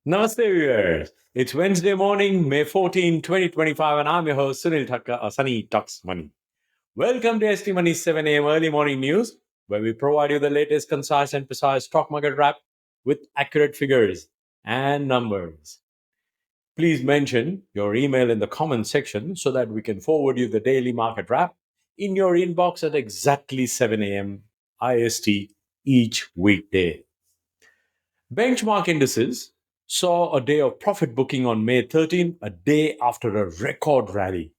Namaste, viewers. It's Wednesday morning, May 14, 2025, and I'm your host, Sunil Thakker, Sunny Talks Money. Welcome to ST Money's 7 a.m. early morning news, where we provide you the latest, concise, and precise stock market wrap with accurate figures and numbers. Please mention your email in the comment section so that we can forward you the daily market wrap in your inbox at exactly 7 a.m. IST each weekday. Benchmark indices saw a day of profit booking on May 13, a day after a record rally.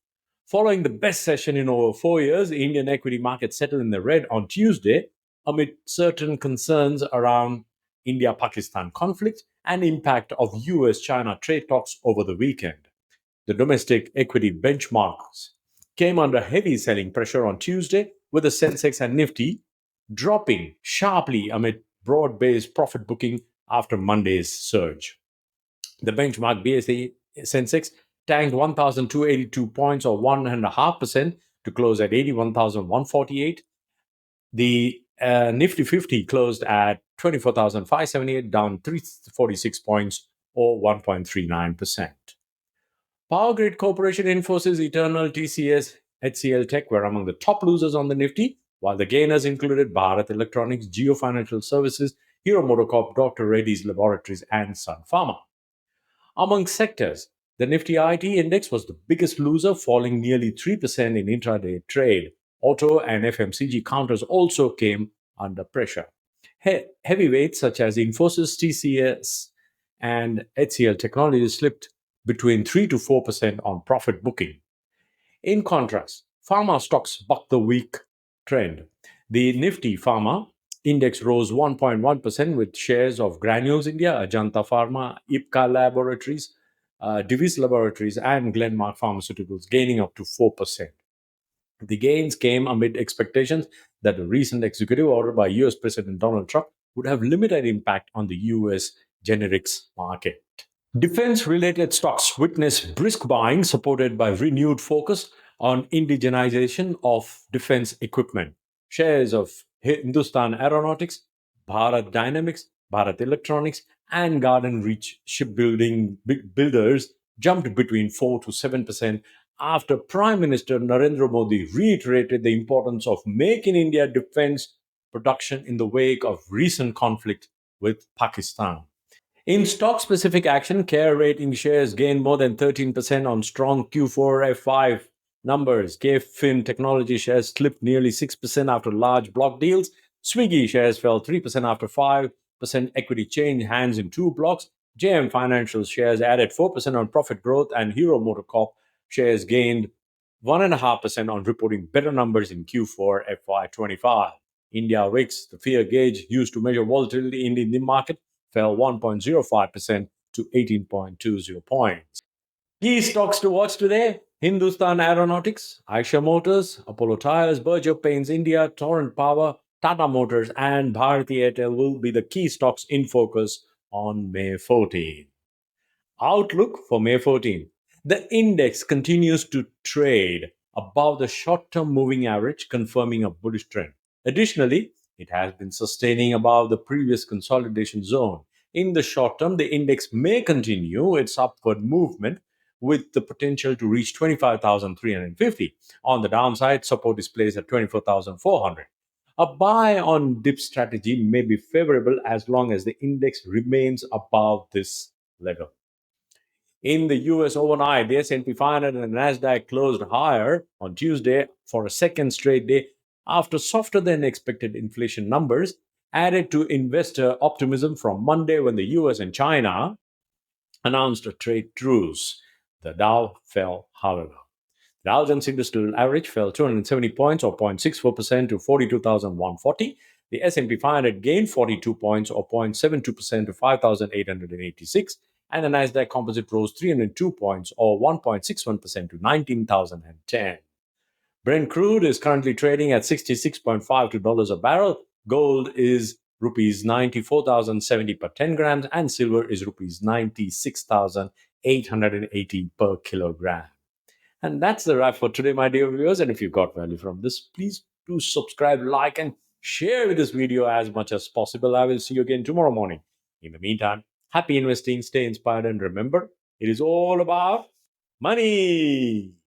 Following the best session in over 4 years, the Indian equity market settled in the red on Tuesday amid certain concerns around India-Pakistan conflict and impact of US-China trade talks over the weekend. The domestic equity benchmarks came under heavy selling pressure on Tuesday, with the Sensex and Nifty dropping sharply amid broad-based profit booking after Monday's surge. The benchmark BSE Sensex tanked 1,282 points or 1.5% to close at 81,148. The Nifty 50 closed at 24,578, down 346 points or 1.39%. Power Grid Corporation, Infosys, Eternal, TCS, HCL Tech were among the top losers on the Nifty, while the gainers included Bharat Electronics, Geo Financial Services, Hero MotoCorp, Dr. Reddy's Laboratories, and Sun Pharma. Among sectors, the Nifty IT index was the biggest loser, falling nearly 3% in intraday trade. Auto and FMCG counters also came under pressure. Heavyweights such as Infosys, TCS, and HCL Technologies slipped between 3 to 4% on profit booking. In contrast, pharma stocks bucked the weak trend. The Nifty Pharma index rose 1.1% with shares of Granules India, Ajanta Pharma, Ipca Laboratories, Divis Laboratories, and Glenmark Pharmaceuticals gaining up to 4%. The gains came amid expectations that a recent executive order by US President Donald Trump would have limited impact on the US generics market. Defense-related stocks witnessed brisk buying supported by renewed focus on indigenization of defense equipment. Shares of Hindustan Aeronautics, Bharat Dynamics, Bharat Electronics, and Garden Reach shipbuilding builders jumped between 4 to 7% after Prime Minister Narendra Modi reiterated the importance of Make in India defense production in the wake of recent conflict with Pakistan. In stock-specific action, Care Rating shares gained more than 13% on strong Q4 F5 numbers. KFin Technology shares slipped nearly 6% after large block deals. Swiggy shares fell 3% after 5% equity change hands in two blocks. JM Financial shares added 4% on profit growth, and Hero MotoCorp shares gained 1.5% on reporting better numbers in Q4 FY25. India VIX, the fear gauge used to measure volatility in the Indian market, fell 1.05% to 18.20 points. Key stocks to watch today: Hindustan Aeronautics, Eicher Motors, Apollo Tyres, Berger Paints India, Torrent Power, Tata Motors, and Bharti Airtel will be the key stocks in focus on May 14. Outlook for May 14. The index continues to trade above the short-term moving average, confirming a bullish trend. Additionally, it has been sustaining above the previous consolidation zone. In the short term, the index may continue its upward movement with the potential to reach 25,350. On the downside, support is placed at 24,400. A buy on dip strategy may be favorable as long as the index remains above this level. In the US overnight, the S&P 500 and the Nasdaq closed higher on Tuesday for a second straight day after softer than expected inflation numbers added to investor optimism from Monday when the US and China announced a trade truce. The Dow fell, however. The Dow Jones Industrial Average fell 270 points or 0.64% to 42,140. The S&P 500 gained 42 points or 0.72% to 5,886. And the Nasdaq Composite rose 302 points or 1.61% to 19,010. Brent crude is currently trading at $66.52 a barrel. Gold is rupees 94,070 per 10 grams, and silver is rupees 96,880 per kilogram. And that's the wrap for today, my dear viewers. And if you got value from this, please do subscribe, like, and Share this video as much as possible. I will see you again tomorrow morning. In the meantime, happy investing, stay inspired, and remember, it is all about money.